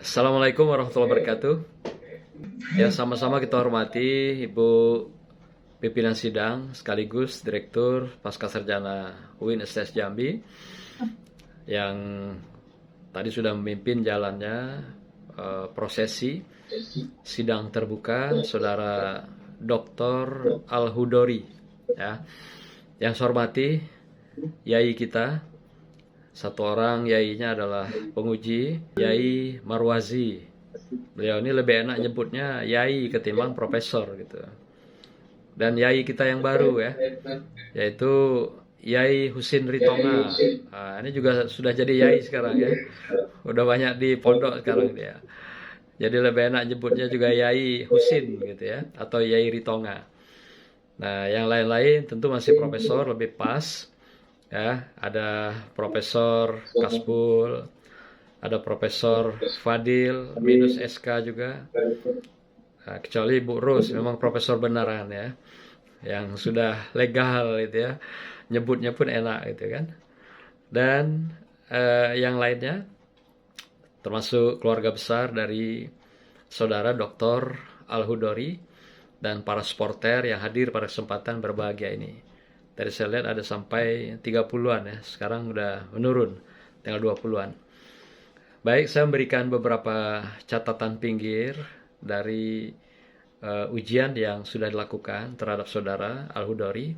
Assalamualaikum warahmatullahi wabarakatuh. Ya, sama-sama kita hormati Ibu Pimpinan Sidang sekaligus Direktur Pascasarjana UIN STS Jambi yang tadi sudah memimpin jalannya prosesi sidang terbuka Saudara Dr. Al-Hudori, ya. Yang saya hormati Yai kita, satu orang yainya adalah penguji Yai Marwazi. Beliau ini lebih enak nyebutnya Yai ketimbang profesor gitu. Dan Yai kita yang baru ya, yaitu Yai Husin Ritonga. Nah, ini juga sudah jadi Yai sekarang ya. Udah banyak di pondok sekarang dia. Jadi lebih enak nyebutnya juga Yai Husin gitu ya, atau Yai Ritonga. Nah, yang lain-lain tentu masih profesor, lebih pas. Ya, ada Profesor Kasbul, ada Profesor Fadil minus SK juga. Nah, kecuali Bu Rus memang profesor beneran ya, yang sudah legal gitu ya, nyebutnya pun enak gitu kan. Dan yang lainnya termasuk keluarga besar dari Saudara Dr. Al-Hudori dan para supporter yang hadir pada kesempatan berbahagia ini. Tadi saya lihat ada sampai 30-an ya, sekarang udah menurun, tinggal 20-an. Baik, saya memberikan beberapa catatan pinggir dari ujian yang sudah dilakukan terhadap Saudara Al-Hudori.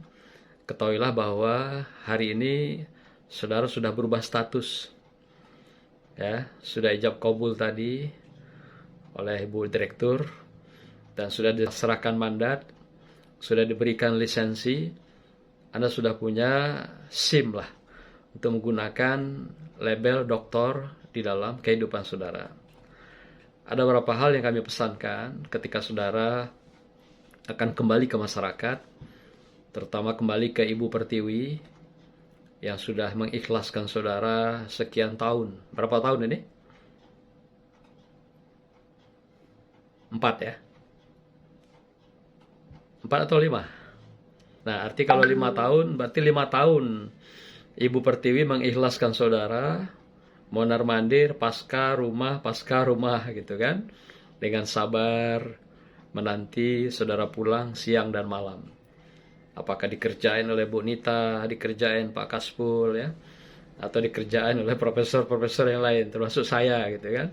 Ketahuilah bahwa hari ini Saudara sudah berubah status. Ya, sudah ijab kabul tadi oleh Ibu Direktur dan sudah diserahkan mandat, sudah diberikan lisensi. Anda sudah punya SIM lah untuk menggunakan label doktor di dalam kehidupan saudara. Ada beberapa hal yang kami pesankan ketika saudara akan kembali ke masyarakat, terutama kembali ke Ibu Pertiwi yang sudah mengikhlaskan saudara sekian tahun. Berapa tahun ini? 4 ya? 4 atau 5? Nah, arti kalau 5 tahun, berarti 5 tahun Ibu Pertiwi mengikhlaskan saudara, mondar-mandir, pasca rumah gitu kan. Dengan sabar, menanti saudara pulang siang dan malam. Apakah dikerjain oleh Bu Nita, dikerjain Pak Kaspul ya, atau dikerjain oleh profesor-profesor yang lain, termasuk saya gitu kan.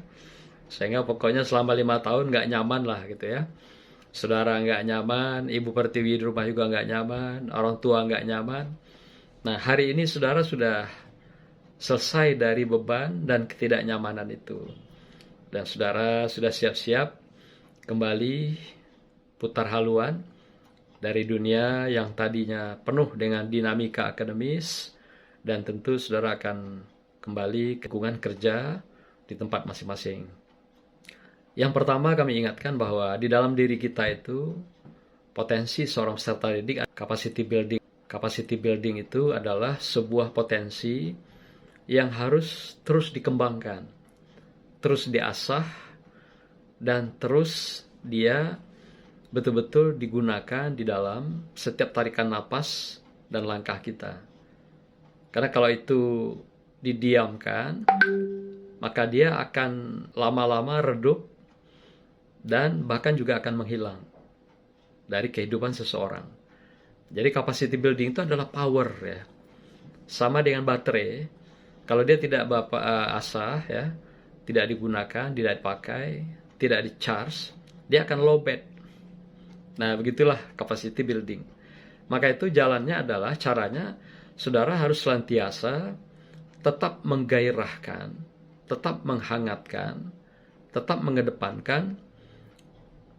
Sehingga pokoknya selama 5 tahun nggak nyaman lah gitu ya. Saudara nggak nyaman, Ibu Pertiwi di rumah juga nggak nyaman, orang tua nggak nyaman. Nah, hari ini saudara sudah selesai dari beban dan ketidaknyamanan itu. Dan saudara sudah siap-siap kembali putar haluan dari dunia yang tadinya penuh dengan dinamika akademis. Dan tentu saudara akan kembali ke lingkungan kerja di tempat masing-masing. Yang pertama kami ingatkan bahwa di dalam diri kita itu potensi seorang peserta didik, capacity building. Capacity building itu adalah sebuah potensi yang harus terus dikembangkan, terus diasah, dan terus dia betul-betul digunakan di dalam setiap tarikan napas dan langkah kita. Karena kalau itu didiamkan, maka dia akan lama-lama redup dan bahkan juga akan menghilang dari kehidupan seseorang. Jadi capacity building itu adalah power ya. Sama dengan baterai, kalau dia tidak asah ya, tidak digunakan, tidak dipakai, tidak di-charge, dia akan lowbat. Nah, begitulah capacity building. Maka itu jalannya adalah caranya saudara harus senantiasa tetap menggairahkan, tetap menghangatkan, tetap mengedepankan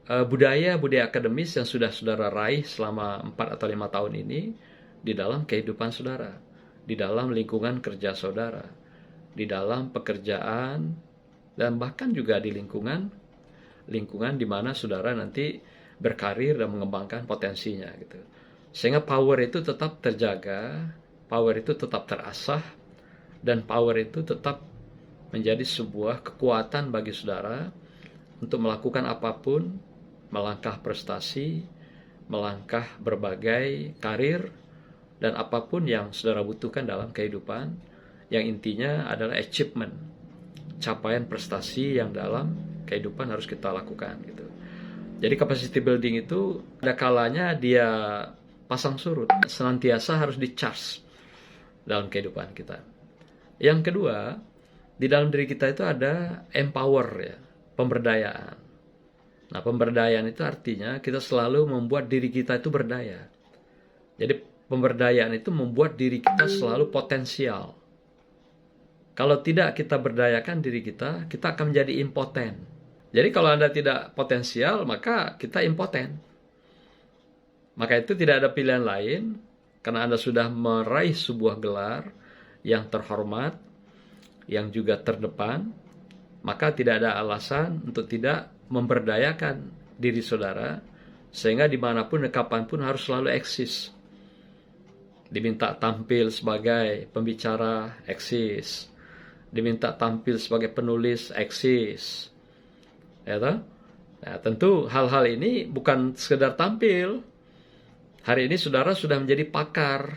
budaya akademis yang sudah saudara raih selama 4 atau 5 tahun ini di dalam kehidupan saudara, di dalam lingkungan kerja saudara, di dalam pekerjaan, dan bahkan juga di lingkungan di mana saudara nanti berkarir dan mengembangkan potensinya gitu. Sehingga power itu tetap terjaga, power itu tetap terasah, dan power itu tetap menjadi sebuah kekuatan bagi saudara untuk melakukan apapun, melangkah prestasi, melangkah berbagai karir, dan apapun yang saudara butuhkan dalam kehidupan, yang intinya adalah achievement. capaian prestasi yang dalam kehidupan harus kita lakukan gitu. Jadi capacity building itu ada kalanya dia pasang surut, senantiasa harus di-charge dalam kehidupan kita. Yang kedua, di dalam diri kita itu ada empower ya, pemberdayaan. Nah, pemberdayaan itu artinya kita selalu membuat diri kita itu berdaya. Jadi pemberdayaan itu membuat diri kita selalu potensial. Kalau tidak kita berdayakan diri kita, kita akan menjadi impoten. Jadi kalau Anda tidak potensial, maka kita impoten. Maka itu tidak ada pilihan lain, karena Anda sudah meraih sebuah gelar yang terhormat, yang juga terdepan, maka tidak ada alasan untuk tidak memberdayakan diri saudara, sehingga dimanapun dan kapanpun harus selalu eksis. Diminta tampil sebagai pembicara, eksis. Diminta tampil sebagai penulis, eksis. Ya toh? Nah, tentu hal-hal ini bukan sekedar tampil. Hari ini saudara sudah menjadi pakar,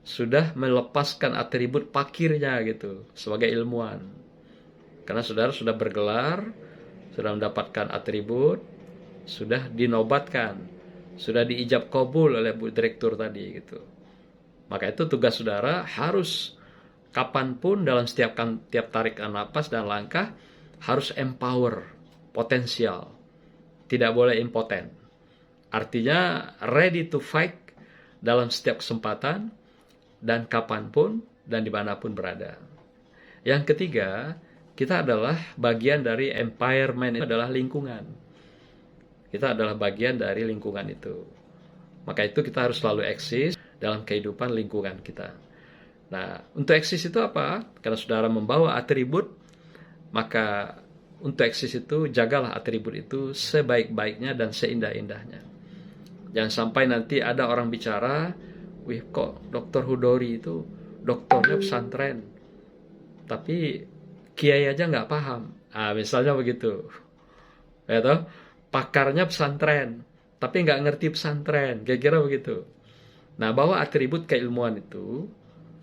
sudah melepaskan atribut pakirnya gitu sebagai ilmuwan. Karena saudara sudah bergelar, sudah mendapatkan atribut, sudah dinobatkan, sudah diijab kabul oleh Bu Direktur tadi gitu. Maka itu tugas saudara harus kapanpun dalam tiap tarikan napas dan langkah harus empower, potensial, tidak boleh impoten. Artinya ready to fight dalam setiap kesempatan dan kapanpun dan dimanapun berada. Yang ketiga, kita adalah bagian dari empowerment, itu adalah lingkungan. Kita adalah bagian dari lingkungan itu. Maka itu kita harus selalu eksis dalam kehidupan lingkungan kita. Nah, untuk eksis itu apa? Karena saudara membawa atribut, maka untuk eksis itu, jagalah atribut itu sebaik-baiknya dan seindah-indahnya. Jangan sampai nanti ada orang bicara, wih kok Dr. Hudori itu doktornya pesantren, tapi kiai aja nggak paham. Misalnya begitu. Ya toh? Pakarnya pesantren, tapi nggak ngerti pesantren. Kira-kira begitu. Nah, bawa atribut keilmuan itu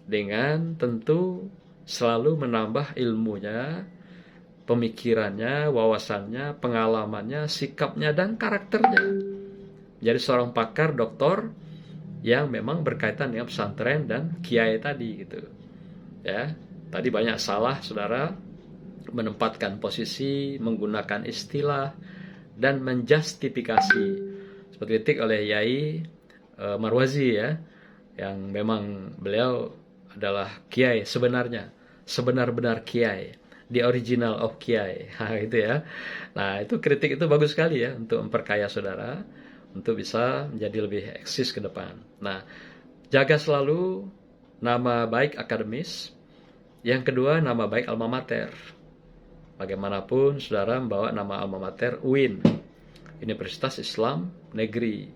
dengan tentu selalu menambah ilmunya, pemikirannya, wawasannya, pengalamannya, sikapnya, dan karakternya. Jadi seorang pakar, doktor yang memang berkaitan dengan pesantren dan kiai tadi gitu. Ya, tadi banyak salah saudara menempatkan posisi, menggunakan istilah, dan menjustifikasi. Seperti kritik oleh Yai Marwazi ya, yang memang beliau adalah kiai sebenarnya, sebenar-benar kiai. The original of Kiai, gitu ya. Nah, itu kritik itu bagus sekali ya untuk memperkaya saudara, untuk bisa menjadi lebih eksis ke depan. Nah, jaga selalu nama baik akademis. Yang kedua, nama baik alma mater. Bagaimanapun saudara membawa nama alma mater UIN, Universitas Islam Negeri.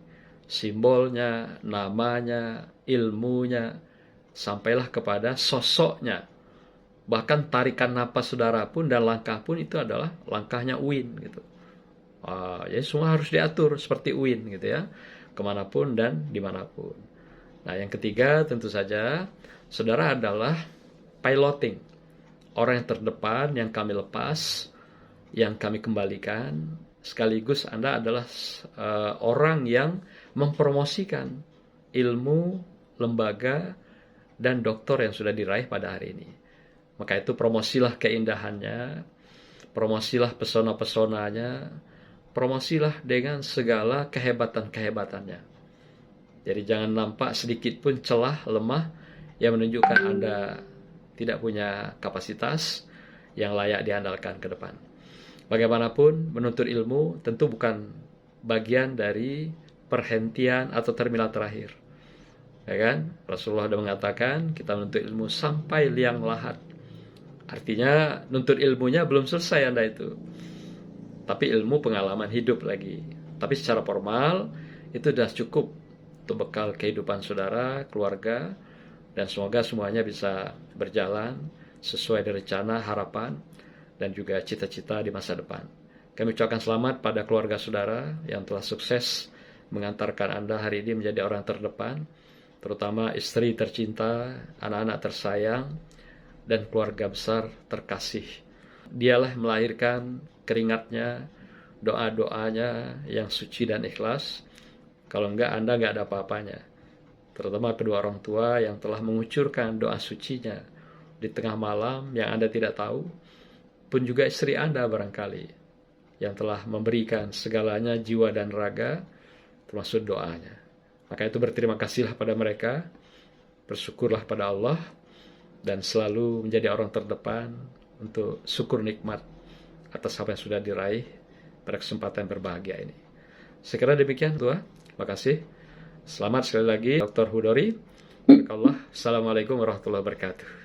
Simbolnya, namanya, ilmunya, sampailah kepada sosoknya. Bahkan tarikan napas saudara pun dan langkah pun itu adalah langkahnya UIN gitu. Jadi semua harus diatur seperti UIN gitu ya, kemanapun dan dimanapun. Nah, yang ketiga tentu saja saudara adalah piloting, orang yang terdepan yang kami lepas, yang kami kembalikan, sekaligus Anda adalah orang yang mempromosikan ilmu, lembaga, dan doktor yang sudah diraih pada hari ini. Maka itu promosilah keindahannya, promosilah pesona-pesonanya, promosilah dengan segala kehebatan-kehebatannya. Jadi jangan nampak sedikit pun celah, lemah yang menunjukkan Anda tidak punya kapasitas yang layak diandalkan ke depan. Bagaimanapun, menuntut ilmu tentu bukan bagian dari perhentian atau terminal terakhir. Ya kan? Rasulullah sudah mengatakan kita menuntut ilmu sampai liang lahat. Artinya nuntut ilmunya belum selesai Anda itu. Tapi ilmu pengalaman hidup lagi. Tapi secara formal itu sudah cukup untuk bekal kehidupan saudara, keluarga, dan semoga semuanya bisa berjalan sesuai dengan rencana, harapan, dan juga cita-cita di masa depan. Kami ucapkan selamat pada keluarga saudara yang telah sukses mengantarkan Anda hari ini menjadi orang terdepan, terutama istri tercinta, anak-anak tersayang, dan keluarga besar terkasih Dialah melahirkan keringatnya, doa-doanya yang suci dan ikhlas. Kalau enggak, Anda enggak ada apa-apanya. Terutama kedua orang tua yang telah mengucurkan doa sucinya di tengah malam yang Anda tidak tahu, pun juga istri Anda barangkali yang telah memberikan segalanya jiwa dan raga, termasuk doanya. Maka itu berterima kasihlah pada mereka, bersyukurlah pada Allah, dan selalu menjadi orang terdepan untuk syukur nikmat atas apa yang sudah diraih pada kesempatan berbahagia ini. Sekira demikian, Tua. Terima kasih. Selamat sekali lagi, Dr. Hudori. Assalamualaikum warahmatullahi wabarakatuh.